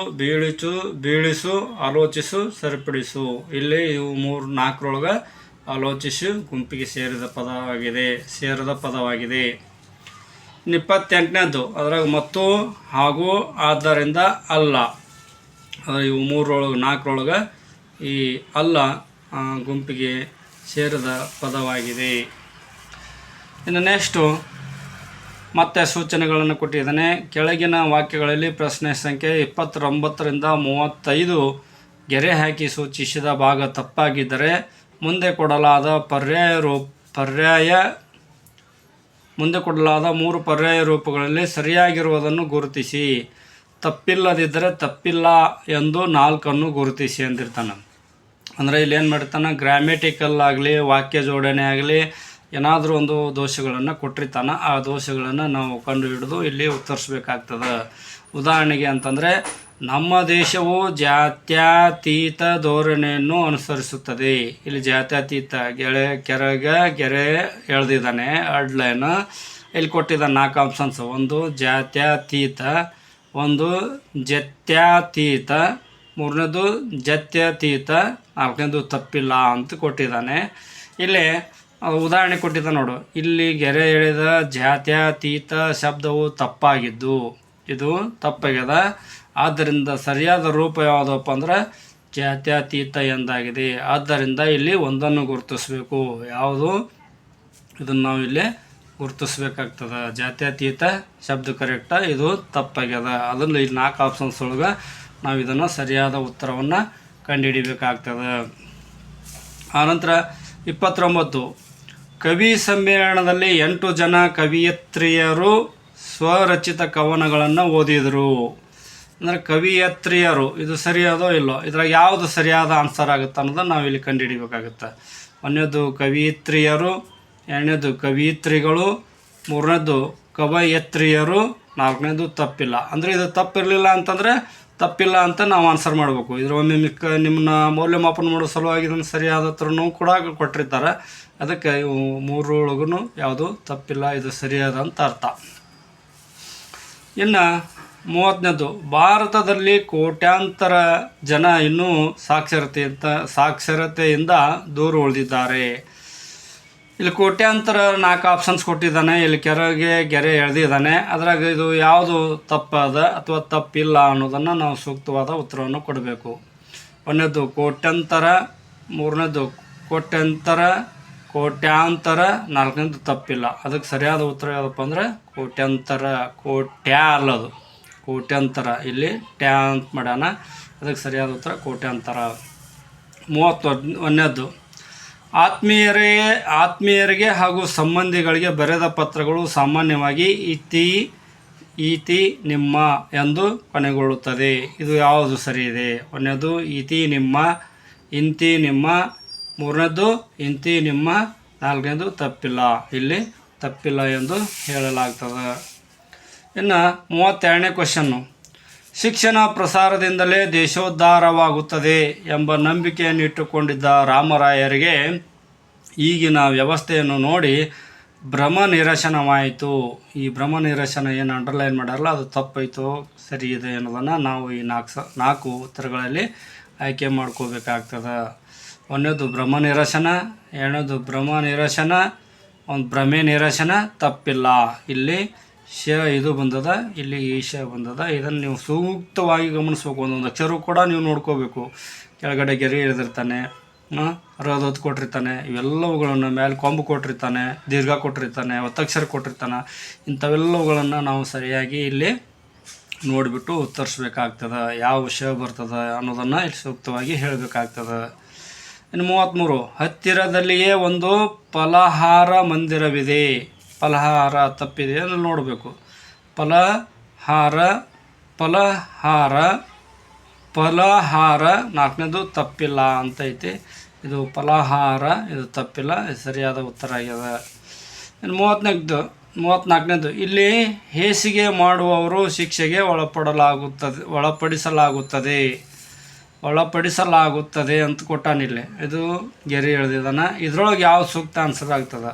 ಬೀಳಿಸು, ಆಲೋಚಿಸು, ಸರಿಪಡಿಸು. ಇಲ್ಲಿ ಇವು 4ರೊಳಗೆ ಆಲೋಚಿಸು ಗುಂಪಿಗೆ ಸೇರದ ಪದವಾಗಿದೆ. 28ನೇದು ಅದ್ರಾಗ ಮತ್ತು, ಹಾಗೂ, ಆದ್ದರಿಂದ, ಅಲ್ಲ. ಇವು 4ರೊಳಗೆ ಈ ಅಲ್ಲ ಗುಂಪಿಗೆ ಸೇರಿದ ಪದವಾಗಿದೆ. ಇನ್ನು ನೆಕ್ಸ್ಟು ಮತ್ತೆ ಸೂಚನೆಗಳನ್ನು ಕೊಟ್ಟಿದ್ದಾನೆ. ಕೆಳಗಿನ ವಾಕ್ಯಗಳಲ್ಲಿ ಪ್ರಶ್ನೆ ಸಂಖ್ಯೆ 29ರಿಂದ 35 ಗೆರೆ ಹಾಕಿ ಸೂಚಿಸಿದ ಭಾಗ ತಪ್ಪಾಗಿದ್ದರೆ ಮುಂದೆ ಕೊಡಲಾದ 3 ಪರ್ಯಾಯ ರೂಪಗಳಲ್ಲಿ ಸರಿಯಾಗಿರುವುದನ್ನು ಗುರುತಿಸಿ. ತಪ್ಪಿಲ್ಲದಿದ್ದರೆ ತಪ್ಪಿಲ್ಲ ಎಂದು 4 ಗುರುತಿಸಿ ಅಂದಿರ್ತಾನೆ. ಅಂದರೆ ಇಲ್ಲಿ ಏನು ಮಾಡಿರ್ತಾನೆ, ಗ್ರಾಮೆಟಿಕಲ್ ಆಗಲಿ, ವಾಕ್ಯ ಜೋಡಣೆ ಆಗಲಿ, ಏನಾದರೂ ಒಂದು ದೋಷಗಳನ್ನು ಕೊಟ್ಟಿರ್ತಾನೆ. ಆ ದೋಷಗಳನ್ನು ನಾವು ಕಂಡು ಹಿಡಿದು ಇಲ್ಲಿ ಉತ್ತರಿಸ್ಬೇಕಾಗ್ತದೆ. ಉದಾಹರಣೆಗೆ ಅಂತಂದರೆ, ನಮ್ಮ ದೇಶವು ಜಾತ್ಯತೀತ ಧೋರಣೆಯನ್ನು ಅನುಸರಿಸುತ್ತದೆ. ಇಲ್ಲಿ ಜಾತ್ಯತೀತ ಗೆರೆ ಎಳೆದಿದ್ದಾನೆ, ಅಡ್ಲೈನ್ ಇಲ್ಲಿ ಕೊಟ್ಟಿದ್ದಾನೆ 4 ಆಪ್ಷನ್ಸ್. ಒಂದು ಜಾತ್ಯತೀತ, ಒಂದು ಜತ್ಯತೀತ, ಮೂರನೇದು ಜತ್ಯತೀತ, ನಾಲ್ಕನೇದು ತಪ್ಪಿಲ್ಲ ಅಂತ ಕೊಟ್ಟಿದ್ದಾನೆ. ಇಲ್ಲಿ ಉದಾಹರಣೆ ಕೊಟ್ಟಿದ್ದ ನೋಡು. ಇಲ್ಲಿ ಗೆರೆ ಎಳೆದ ಜಾತ್ಯತೀತ ಶಬ್ದವು ತಪ್ಪಾಗಿದ್ದು, ಇದು ತಪ್ಪಾಗ್ಯದ. ಆದ್ದರಿಂದ ಸರಿಯಾದ ರೂಪ ಯಾವುದಪ್ಪ ಅಂದ್ರೆ ಜಾತ್ಯತೀತ ಎಂದಾಗಿದೆ. ಆದ್ದರಿಂದ ಇಲ್ಲಿ ಒಂದನ್ನು ಗುರುತಿಸಬೇಕು. ಯಾವುದು ಇದನ್ನು ನಾವು ಇಲ್ಲಿ ಗುರುತಿಸ್ಬೇಕಾಗ್ತದೆ. ಜಾತ್ಯತೀತ ಶಬ್ದ ಕರೆಕ್ಟ, ಇದು ತಪ್ಪಾಗ್ಯದ. ಅದನ್ನು ಇಲ್ಲಿ 4 ಆಪ್ಷನ್ಸ್ ಒಳಗೆ ನಾವು ಇದನ್ನು ಸರಿಯಾದ ಉತ್ತರವನ್ನು ಕಂಡುಹಿಡಿಬೇಕಾಗ್ತದೆ. ಆನಂತರ 29 ಕವಿ ಸಮ್ಮೇಳನದಲ್ಲಿ 8 ಜನ ಕವಿಯತ್ರಿಯರು ಸ್ವರಚಿತ ಕವನಗಳನ್ನು ಓದಿದರು. ಅಂದರೆ ಕವಿಯತ್ರಿಯರು ಇದು ಸರಿಯಾದೋ ಇಲ್ಲೋ, ಇದ್ರಾಗ ಯಾವುದು ಸರಿಯಾದ ಆನ್ಸರ್ ಆಗುತ್ತೆ ಅನ್ನೋದನ್ನು ನಾವು ಇಲ್ಲಿ ಕಂಡುಹಿಡಿಬೇಕಾಗುತ್ತೆ. ಒಂದನೇದು ಕವಿಯತ್ರಿಯರು, ಎರಡನೇದು ಕವಿಯತ್ರಿಗಳು, ಮೂರನೇದು ಕವಯತ್ರಿಯರು, ನಾಲ್ಕನೇದು ತಪ್ಪಿಲ್ಲ. ಅಂದರೆ ಇದು ತಪ್ಪಿರಲಿಲ್ಲ ಅಂತಂದರೆ ತಪ್ಪಿಲ್ಲ ಅಂತ ನಾವು ಆನ್ಸರ್ ಮಾಡಬೇಕು. ಇದ್ರ ಒಮ್ಮೆ ನಿಮ್ಮನ್ನ ಮೌಲ್ಯಮಾಪನ ಮಾಡೋ ಸಲುವಾಗಿ ಇದನ್ನು ಸರಿಯಾದ ಉತ್ತರನೂ ಕೂಡ ಕೊಟ್ಟಿರ್ತಾರೆ. ಅದಕ್ಕೆ ಇವು ಮೂರೊಳಗೂ ಯಾವುದು ತಪ್ಪಿಲ್ಲ, ಇದು ಸರಿಯಾದ ಅಂತ ಅರ್ಥ. ಇನ್ನು 30ನೇದು, ಭಾರತದಲ್ಲಿ ಕೋಟ್ಯಾಂತರ ಜನ ಇನ್ನೂ ಸಾಕ್ಷರತೆಯಿಂದ ದೂರ ಉಳಿದಿದ್ದಾರೆ. ಇಲ್ಲಿ ಕೋಟ್ಯಾಂತರ 4 ಆಪ್ಷನ್ಸ್ ಕೊಟ್ಟಿದ್ದಾನೆ. ಇಲ್ಲಿ ಗೆರೆ ಎಳೆದಿದ್ದಾನೆ. ಅದ್ರಾಗ ಇದು ಯಾವುದು ತಪ್ಪದ ಅಥವಾ ತಪ್ಪಿಲ್ಲ ಅನ್ನೋದನ್ನು ನಾವು ಸೂಕ್ತವಾದ ಉತ್ತರವನ್ನು ಕೊಡಬೇಕು. ಒಂದನೇದು ಕೋಟ್ಯಂತರ, ಮೂರನೇದು ಕೋಟ್ಯಾಂತರ, ನಾಲ್ಕನೇದು ತಪ್ಪಿಲ್ಲ. ಅದಕ್ಕೆ ಸರಿಯಾದ ಉತ್ತರ ಯಾವುದಪ್ಪ ಅಂದರೆ ಕೋಟ್ಯಂತರ. ಅಲ್ಲದು ಕೋಟ್ಯಂತರ, ಇಲ್ಲಿ ಟ್ಯಾ ಅಂತ ಮಾಡ್ಯಾನ. ಅದಕ್ಕೆ ಸರಿಯಾದ ಉತ್ತರ ಕೋಟ್ಯಾಂತರ. 31ನೇದು, ಆತ್ಮೀಯರಿಗೆ ಹಾಗೂ ಸಂಬಂಧಿಗಳಿಗೆ ಬರೆದ ಪತ್ರಗಳು ಸಾಮಾನ್ಯವಾಗಿ ಈತಿ ನಿಮ್ಮ ಎಂದು ಕೊನೆಗೊಳ್ಳುತ್ತದೆ. ಇದು ಯಾವುದು ಸರಿ ಇದೆ? ಒಂದನೇದು ಈತಿ ನಿಮ್ಮ, ಇಂತಿ ನಿಮ್ಮ, ಮೂರನೇದು ಇಂತಿ ನಿಮ್ಮ, ನಾಲ್ಕನೇದು ತಪ್ಪಿಲ್ಲ. ಇಲ್ಲಿ ತಪ್ಪಿಲ್ಲ ಎಂದು ಹೇಳಲಾಗ್ತದೆ. ಇನ್ನು 32ನೇ ಕ್ವಶನ್ನು, ಶಿಕ್ಷಣ ಪ್ರಸಾರದಿಂದಲೇ ದೇಶೋದ್ಧಾರವಾಗುತ್ತದೆ ಎಂಬ ನಂಬಿಕೆಯನ್ನು ಇಟ್ಟುಕೊಂಡಿದ್ದ ರಾಮರಾಯರಿಗೆ ಈಗಿನ ವ್ಯವಸ್ಥೆಯನ್ನು ನೋಡಿ ಭ್ರಮ ನಿರಸನವಾಯಿತು. ಈ ಭ್ರಮ ನಿರಸನ ಏನು ಅಂಡರ್ಲೈನ್ ಮಾಡ್ಯಾರಲ್ಲ ಅದು ತಪ್ಪಾಯಿತು ಸರಿ ಇದೆ ಅನ್ನೋದನ್ನು ನಾವು ಈ 4 ಉತ್ತರಗಳಲ್ಲಿ ಆಯ್ಕೆ ಮಾಡ್ಕೋಬೇಕಾಗ್ತದೆ. ಒಂದನೇದು ಭ್ರಮ ನಿರಸನ, ಎರಡನೇದು ಭ್ರಮ ನಿರಸನ, ಒಂದು ಭ್ರಮೆ ನಿರಸನ, ತಪ್ಪಿಲ್ಲ. ಇಲ್ಲಿ ಇದು ಬಂದದ, ಇಲ್ಲಿ ಈಶ ಬಂದದ. ಇದನ್ನು ನೀವು ಸೂಕ್ತವಾಗಿ ಗಮನಿಸ್ಬೇಕು. ಒಂದೊಂದು ಅಕ್ಷರ ಕೂಡ ನೀವು ನೋಡ್ಕೋಬೇಕು. ಕೆಳಗಡೆ ಗೆರೆ ಎಳೆದಿರ್ತಾನೆ, ರದೊತ್ತು ಕೊಟ್ಟಿರ್ತಾನೆ, ಇವೆಲ್ಲವುಗಳನ್ನು ಮೇಲೆ ಕೊಂಬು ಕೊಟ್ಟಿರ್ತಾನೆ, ದೀರ್ಘ ಕೊಟ್ಟಿರ್ತಾನೆ, ಒತ್ತಕ್ಷರ ಕೊಟ್ಟಿರ್ತಾನೆ. ಇಂಥವೆಲ್ಲವುಗಳನ್ನು ನಾವು ಸರಿಯಾಗಿ ಇಲ್ಲಿ ನೋಡಿಬಿಟ್ಟು ಉತ್ತರಿಸ್ಬೇಕಾಗ್ತದೆ. ಯಾವ ವಿಷಯ ಬರ್ತದೆ ಅನ್ನೋದನ್ನು ಇಲ್ಲಿ ಸೂಕ್ತವಾಗಿ ಹೇಳಬೇಕಾಗ್ತದೆ. ಇನ್ನು 33, ಹತ್ತಿರದಲ್ಲಿಯೇ ಒಂದು ಫಲಹಾರ ಮಂದಿರವಿದೆ. ಫಲಹಾರ ತಪ್ಪಿದೆ ಅಂತ ನೋಡಬೇಕು. ಫಲಹಾರ ನಾಲ್ಕನೇದು ತಪ್ಪಿಲ್ಲ ಅಂತ ಐತಿ. ಇದು ಫಲಹಾರ, ಇದು ತಪ್ಪಿಲ್ಲ, ಇದು ಸರಿಯಾದ ಉತ್ತರ ಆಗ್ಯದ. ಇನ್ನು 34ನೇದು, ಇಲ್ಲಿ ಹೇಸಿಗೆ ಮಾಡುವವರು ಶಿಕ್ಷೆಗೆ ಒಳಪಡಿಸಲಾಗುತ್ತದೆ ಅಂತ ಕೊಟ್ಟಾನಿಲ್ಲಿ. ಇದು ಗೆರೆ ಎಳೆದಿದ್ದಾನೆ. ಇದ್ರೊಳಗೆ ಯಾವ ಸೂಕ್ತ ಆನ್ಸರ್ ಆಗ್ತದೆ?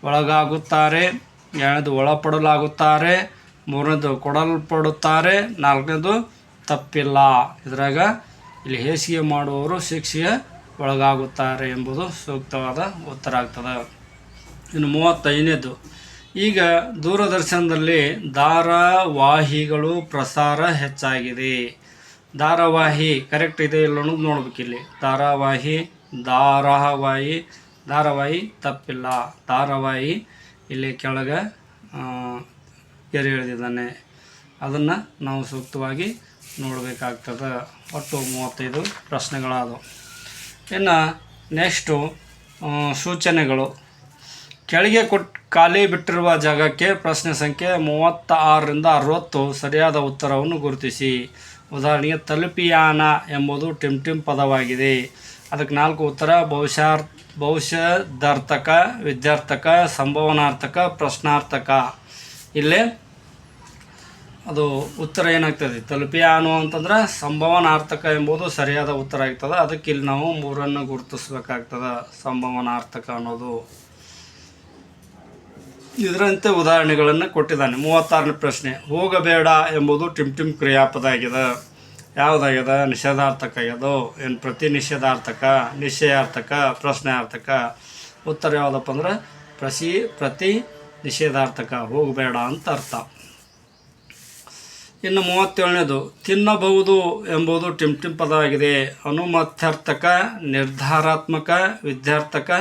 ಒಳಗಾಗುತ್ತಾರೆ, ಎರಡನೇದು ಒಳಪಡಲಾಗುತ್ತಾರೆ, ಮೂರನೇದು ಕೊಡಲ್ಪಡುತ್ತಾರೆ, ನಾಲ್ಕನೇದು ತಪ್ಪಿಲ್ಲ. ಇದ್ರಾಗ ಇಲ್ಲಿ ಹೇಸಿಗೆ ಮಾಡುವವರು ಶಿಕ್ಷೆಗೆ ಒಳಗಾಗುತ್ತಾರೆ ಎಂಬುದು ಸೂಕ್ತವಾದ ಉತ್ತರ ಆಗ್ತದೆ. ಇನ್ನು 35ನೇದು, ಈಗ ದೂರದರ್ಶನದಲ್ಲಿ ಧಾರಾವಾಹಿಗಳು ಪ್ರಸಾರ ಹೆಚ್ಚಾಗಿದೆ. ಧಾರಾವಾಹಿ ಕರೆಕ್ಟ್ ಇದೆ ಇಲ್ಲ ಅನ್ನೋದು ನೋಡ್ಬೇಕಿಲ್ಲಿ. ಧಾರಾವಾಹಿ ತಪ್ಪಿಲ್ಲ. ಧಾರಾವಾಹಿ ಇಲ್ಲಿ ಕೆಳಗೆ ಗೆರೆ ಎಳೆದಿದ್ದಾನೆ. ಅದನ್ನು ನಾವು ಸೂಕ್ತವಾಗಿ ನೋಡಬೇಕಾಗ್ತದೆ. ಒಟ್ಟು 35 ಪ್ರಶ್ನೆಗಳಾದವು. ಇನ್ನು ನೆಕ್ಸ್ಟು ಸೂಚನೆಗಳು. ಕೆಳಗೆ ಖಾಲಿ ಬಿಟ್ಟಿರುವ ಜಾಗಕ್ಕೆ ಪ್ರಶ್ನೆ ಸಂಖ್ಯೆ 36ರಿಂದ 60 ಸರಿಯಾದ ಉತ್ತರವನ್ನು ಗುರುತಿಸಿ. ಉದಾಹರಣೆಗೆ ತಲುಪಿಯಾನ ಎಂಬುದು ಟಿಮ್ ಪದವಾಗಿದೆ. ಅದಕ್ಕೆ 4 ಉತ್ತರ: ಭವಿಷ್ಯದಾರ್ಥಕ, ವಿದ್ಯಾರ್ಥಕ, ಸಂಭವನಾರ್ಥಕ, ಪ್ರಶ್ನಾರ್ಥಕ. ಇಲ್ಲೇ ಅದು ಉತ್ತರ ಏನಾಗ್ತದೆ? ತಲುಪಿಯಾನು ಅಂತಂದ್ರೆ ಸಂಭವನಾರ್ಥಕ ಎಂಬುದು ಸರಿಯಾದ ಉತ್ತರ ಆಗ್ತದೆ. ಅದಕ್ಕೆ ಇಲ್ಲಿ ನಾವು 3 ಗುರುತಿಸ್ಬೇಕಾಗ್ತದೆ. ಸಂಭವನಾರ್ಥಕ ಅನ್ನೋದು. ಇದರಂತೆ ಉದಾಹರಣೆಗಳನ್ನು ಕೊಟ್ಟಿದ್ದಾನೆ. 36ನೇ ಪ್ರಶ್ನೆ, ಹೋಗಬೇಡ ಎಂಬುದು ಟಿಮ್ ಕ್ರಿಯಾಪದ ಆಗಿದೆ. ಯಾವುದಾಗ್ಯದ? ನಿಷೇಧಾರ್ಥಕ ಆಗ್ಯದೋ ಏನು ಪ್ರತಿ ನಿಷೇಧಾರ್ಥಕ, ನಿಶ್ಚಯಾರ್ಥಕ, ಪ್ರಶ್ನೆಯಾರ್ಥಕ? ಉತ್ತರ ಯಾವುದಪ್ಪ ಅಂದ್ರೆ ಪ್ರತಿ ನಿಷೇಧಾರ್ಥಕ, ಹೋಗಬೇಡ ಅಂತ ಅರ್ಥ. ಇನ್ನು 37ನೇದು, ತಿನ್ನಬಹುದು ಎಂಬುದು ಟಿಮ್ ಪದವಾಗಿದೆ. ಅನುಮತ್ಯರ್ಥಕ, ನಿರ್ಧಾರಾತ್ಮಕ, ವಿದ್ಯಾರ್ಥಕ,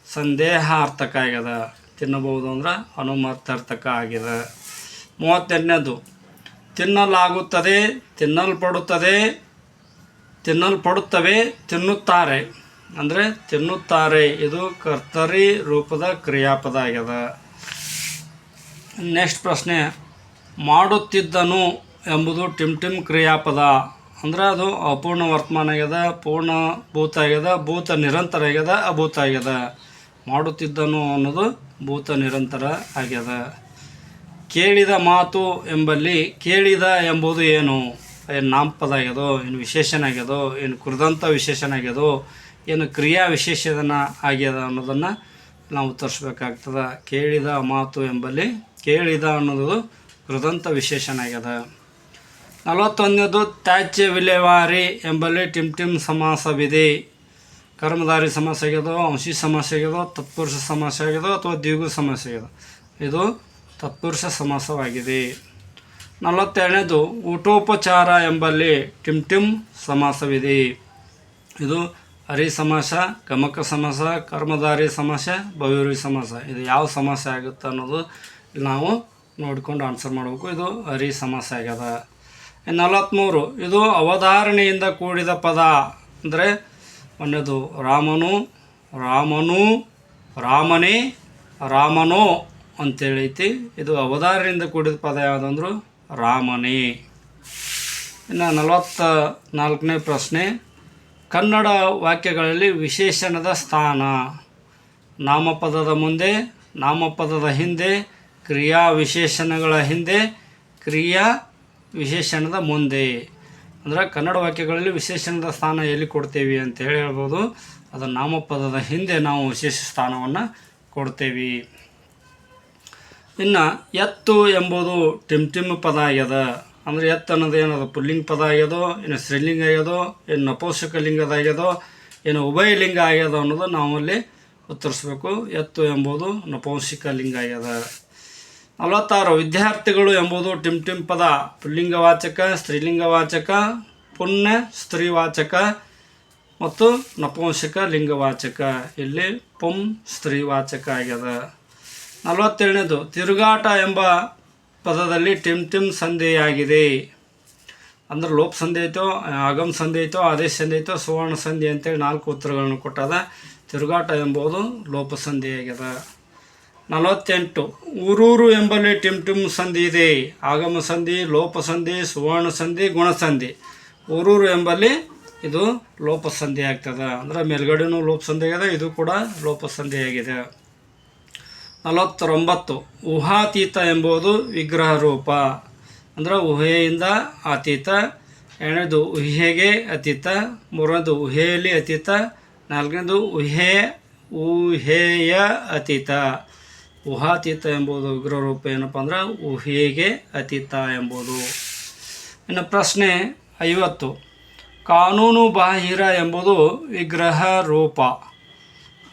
ಸಂದೇಹಾರ್ಥಕ ಆಗ್ಯದ. ತಿನ್ನಬಹುದು ಅಂದ್ರೆ ಅನುಮತ್ಯರ್ಥಕ ಆಗಿದೆ. 38ನೇದು, ತಿನ್ನಲಾಗುತ್ತದೆ, ತಿನ್ನಲ್ಪಡುತ್ತವೆ, ತಿನ್ನುತ್ತಾರೆ ಅಂದರೆ ತಿನ್ನುತ್ತಾರೆ. ಇದು ಕರ್ತರಿ ರೂಪದ ಕ್ರಿಯಾಪದ ಆಗ್ಯದ. ನೆಕ್ಸ್ಟ್ ಪ್ರಶ್ನೆ, ಮಾಡುತ್ತಿದ್ದನು ಎಂಬುದು ಟಿಮ್ ಕ್ರಿಯಾಪದ. ಅಂದ್ರೆ ಅದು ಅಪೂರ್ಣ ವರ್ತಮಾನ ಆಗ್ಯದ, ಪೂರ್ಣ ಭೂತ ಆಗ್ಯದ, ಭೂತ ನಿರಂತರ ಆಗ್ಯದ, ಅಭೂತ ಆಗ್ಯದ. ಮಾಡುತ್ತಿದ್ದನು ಅನ್ನೋದು ಭೂತ ನಿರಂತರ ಆಗ್ಯದ. ಕೇಳಿದ ಮಾತು ಎಂಬಲ್ಲಿ ಕೇಳಿದ ಎಂಬುದು ಏನು? ಏನು ನಾಮಪದ ಆಗ್ಯದೋ, ಏನು ವಿಶೇಷಣ ಆಗ್ಯದೋ, ಏನು ಕೃದಂತ ವಿಶೇಷಣ ಆಗ್ಯದೋ, ಏನು ಕ್ರಿಯಾ ವಿಶೇಷಣ ಆಗ್ಯದ ಅನ್ನೋದನ್ನು ನಾವು ಉತ್ತರಿಸ್ಬೇಕಾಗ್ತದೆ. ಕೇಳಿದ ಮಾತು ಎಂಬಲ್ಲಿ ಕೇಳಿದ ಅನ್ನೋದು ಕೃದಂತ ವಿಶೇಷಣ ಆಗ್ಯದ. 41ನೇದು ತ್ಯಾಜ್ಯ ವಿಲೇವಾರಿ ಎಂಬಲ್ಲಿ ಟಿಮ್ ಸಮಾಸವಿದೆ. ಕರ್ಮಧಾರಿ ಸಮಾಸ ಆಗ್ಯದೋ, ಅಂಶಿ ಸಮಾಸ ಆಗ್ಯದೋ, ತತ್ಪುರುಷ ಸಮಾಸ ಆಗ್ಯದೋ ಅಥವಾ ದ್ವಿಗು ಸಮಾಸ ಆಗ್ಯದೋ? ಇದು ತತ್ಪುರುಷ ಸಮಾಸವಾಗಿದೆ. 42ನೇದು ಊಟೋಪಚಾರ ಎಂಬಲ್ಲಿ ಟಿಮ್ ಸಮಾಸವಿದೆ. ಇದು ಹರಿ ಸಮಾಸ, ಗಮಕ ಸಮಾಸ, ಕರ್ಮಧಾರಿ ಸಮಾಸ, ಭವ್ಯರಿ ಸಮಾಸ. ಇದು ಯಾವ ಸಮಾಸ ಆಗುತ್ತೆ ಅನ್ನೋದು ನಾವು ನೋಡಿಕೊಂಡು ಆನ್ಸರ್ ಮಾಡಬೇಕು. ಇದು ಹರಿ ಸಮಾಸ ಆಗ್ಯದ. 43 ಇದು ಅವಧಾರಣೆಯಿಂದ ಕೂಡಿದ ಪದ. ಅಂದರೆ ಒಂದೇದು ರಾಮನು, ರಾಮನು, ರಾಮನೇ, ರಾಮನೋ ಅಂತೇಳೈತಿ. ಇದು ಅವಧಾರಣೆಯಿಂದ ಕೂಡಿದ ಪದ ಯಾವುದಂದ್ರು ರಾಮನೇ. ಇನ್ನು 44ನೇ ಪ್ರಶ್ನೆ, ಕನ್ನಡ ವಾಕ್ಯಗಳಲ್ಲಿ ವಿಶೇಷಣದ ಸ್ಥಾನ. ನಾಮಪದದ ಮುಂದೆ, ನಾಮಪದದ ಹಿಂದೆ, ಕ್ರಿಯಾ ವಿಶೇಷಣಗಳ ಹಿಂದೆ, ಕ್ರಿಯಾ ವಿಶೇಷಣದ ಮುಂದೆ. ಅಂದರೆ ಕನ್ನಡ ವಾಕ್ಯಗಳಲ್ಲಿ ವಿಶೇಷಣದ ಸ್ಥಾನ ಎಲ್ಲಿ ಕೊಡ್ತೇವೆ ಅಂತೇಳಿ ಹೇಳ್ಬೋದು. ಅದು ನಾಮಪದದ ಹಿಂದೆ ನಾವು ವಿಶೇಷ ಸ್ಥಾನವನ್ನು ಕೊಡ್ತೇವೆ. ಇನ್ನು ಎತ್ತು ಎಂಬುದು ಟಿಮ್ ಪದ ಆಗ್ಯದ. ಅಂದರೆ ಎತ್ತು ಅನ್ನೋದು ಏನದು ಪುಲ್ಲಿಂಗ ಪದ ಆಗ್ಯದೋ, ಏನು ಸ್ತ್ರೀಲಿಂಗ ಆಗ್ಯದೋ, ಏನು ನಪುಂಸಕ ಲಿಂಗದ ಆಗ್ಯದೋ, ಏನು ಉಭಯಲಿಂಗ ಆಗ್ಯದೋ ಅನ್ನೋದು ನಾವಲ್ಲಿ ಉತ್ತರಿಸ್ಬೇಕು. ಎತ್ತು ಎಂಬುದು ನಪುಂಸಕ ಲಿಂಗ ಆಗ್ಯದ. 46 ವಿದ್ಯಾರ್ಥಿಗಳು ಎಂಬುದು ಟಿಮ್ ಪದ. ಪುಲ್ಲಿಂಗವಾಚಕ, ಸ್ತ್ರೀಲಿಂಗವಾಚಕ, ಪುಣ್ಯ ಸ್ತ್ರೀವಾಚಕ ಮತ್ತು ನಪುಂಸಕ ಲಿಂಗವಾಚಕ. ಇಲ್ಲಿ ಸ್ತ್ರೀವಾಚಕ ಆಗ್ಯದ. 47ನೇದು ತಿರುಗಾಟ ಎಂಬ ಪದದಲ್ಲಿ ಟಿಮ್ ಸಂಧಿಯಾಗಿದೆ. ಅಂದ್ರೆ ಲೋಪ ಸಂಧಿ ಐತೋ, ಆಗಮ ಸಂಧಿ ಐತೋ, ಆದೇಶ ಸಂಧಿ ಐತೋ, ಸುವರ್ಣ ಸಂಧಿ ಅಂತೇಳಿ 4 ಉತ್ತರಗಳನ್ನು ಕೊಟ್ಟದ. ತಿರುಗಾಟ ಎಂಬುದು ಲೋಪ ಸಂಧಿಯಾಗ್ಯದ. 48 ಊರೂರು ಎಂಬಲ್ಲಿ ಟಿಮ್ ಸಂಧಿ ಇದೆ. ಆಗಮ ಸಂಧಿ, ಲೋಪ ಸಂಧಿ, ಸುವರ್ಣ ಸಂಧಿ, ಗುಣಸಂಧಿ. ಊರೂರು ಎಂಬಲ್ಲಿ ಇದು ಲೋಪ ಸಂಧಿ ಆಗ್ತದೆ. ಅಂದರೆ ಮೇಲ್ಗಡೆನೂ ಲೋಪ ಸಂಧಿ ಆಗಿದೆ, ಇದು ಕೂಡ ಲೋಪ ಸಂಧಿ ಆಗಿದೆ. 49 ಊಹಾತೀತ ಎಂಬುದು ವಿಗ್ರಹ ರೂಪ. ಅಂದರೆ ಊಹೆಯಿಂದ ಅತೀತ. 2ನೇದು ಊಹೆಗೆ ಅತೀತ. 3ನೇದು ಊಹೆಯಲ್ಲಿ ಅತೀತ. 4ನೇದು ಊಹೆಯ ಅತೀತ. ಊಹಾತೀತ ಎಂಬುದು ವಿಗ್ರಹ ರೂಪ ಏನಪ್ಪ ಅಂದ್ರೆ ಊಹೆಗೆ ಅತೀತ ಎಂಬುದು. ಇನ್ನು ಪ್ರಶ್ನೆ 50 ಕಾನೂನು ಬಾಹಿರ ಎಂಬುದು ವಿಗ್ರಹ ರೂಪ.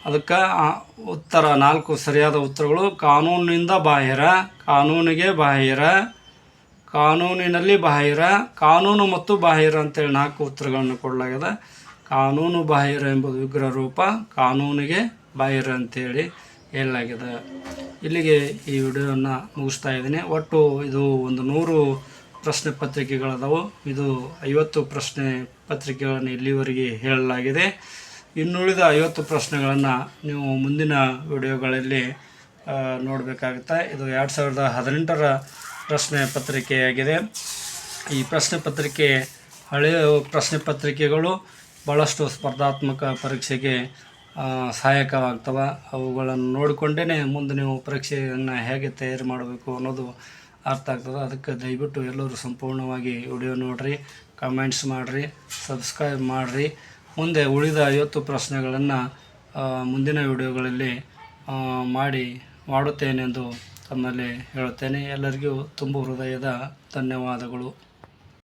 ಅದಕ್ಕೆ ಉತ್ತರ 4 ಸರಿಯಾದ ಉತ್ತರಗಳು. ಕಾನೂನಿನಿಂದ ಬಾಹಿರ, ಕಾನೂನಿಗೆ ಬಾಹಿರ, ಕಾನೂನಿನಲ್ಲಿ ಬಾಹಿರ, ಕಾನೂನು ಮತ್ತು ಬಾಹಿರ ಅಂತೇಳಿ 4 ಉತ್ತರಗಳನ್ನು ಕೊಡಲಾಗಿದೆ. ಕಾನೂನು ಬಾಹಿರ ಎಂಬುದು ವಿಗ್ರಹ ರೂಪ, ಕಾನೂನಿಗೆ ಬಾಹಿರ ಅಂತೇಳಿ ಹೇಳಲಾಗಿದೆ. ಇಲ್ಲಿಗೆ ಈ ವಿಡಿಯೋವನ್ನು ಮುಗಿಸ್ತಾ ಇದ್ದೀನಿ. ಒಟ್ಟು ಇದು ಒಂದು 100 ಪ್ರಶ್ನೆ ಪತ್ರಿಕೆಗಳದಾವು. ಇದು 50 ಪ್ರಶ್ನೆ ಪತ್ರಿಕೆಗಳನ್ನು ಇಲ್ಲಿವರೆಗೆ ಹೇಳಲಾಗಿದೆ. ಇನ್ನುಳಿದ 50 ಪ್ರಶ್ನೆಗಳನ್ನು ನೀವು ಮುಂದಿನ ವಿಡಿಯೋಗಳಲ್ಲಿ ನೋಡಬೇಕಾಗುತ್ತೆ. ಇದು 2018ರ ಪ್ರಶ್ನೆ ಪತ್ರಿಕೆಯಾಗಿದೆ. ಈ ಪ್ರಶ್ನೆ ಪತ್ರಿಕೆ ಹಳೆಯ ಪ್ರಶ್ನೆ ಪತ್ರಿಕೆಗಳು ಭಾಳಷ್ಟು ಸ್ಪರ್ಧಾತ್ಮಕ ಪರೀಕ್ಷೆಗೆ ಸಹಾಯಕವಾಗ್ತವೆ. ಅವುಗಳನ್ನು ನೋಡಿಕೊಂಡೇ ಮುಂದೆ ನೀವು ಪರೀಕ್ಷೆಯನ್ನು ಹೇಗೆ ತಯಾರಿ ಮಾಡಬೇಕು ಅನ್ನೋದು ಅರ್ಥ ಆಗ್ತದೆ. ಅದಕ್ಕೆ ದಯವಿಟ್ಟು ಎಲ್ಲರೂ ಸಂಪೂರ್ಣವಾಗಿ ವಿಡಿಯೋ ನೋಡಿರಿ, ಕಮೆಂಟ್ಸ್ ಮಾಡಿರಿ, ಸಬ್ಸ್ಕ್ರೈಬ್ ಮಾಡಿರಿ. ಮುಂದೆ ಉಳಿದ 50 ಪ್ರಶ್ನೆಗಳನ್ನು ಮುಂದಿನ ವಿಡಿಯೋಗಳಲ್ಲಿ ಮಾಡುತ್ತೇನೆಂದು ತಮ್ಮಲ್ಲಿ ಹೇಳುತ್ತೇನೆ. ಎಲ್ಲರಿಗೂ ತುಂಬ ಹೃದಯದ ಧನ್ಯವಾದಗಳು.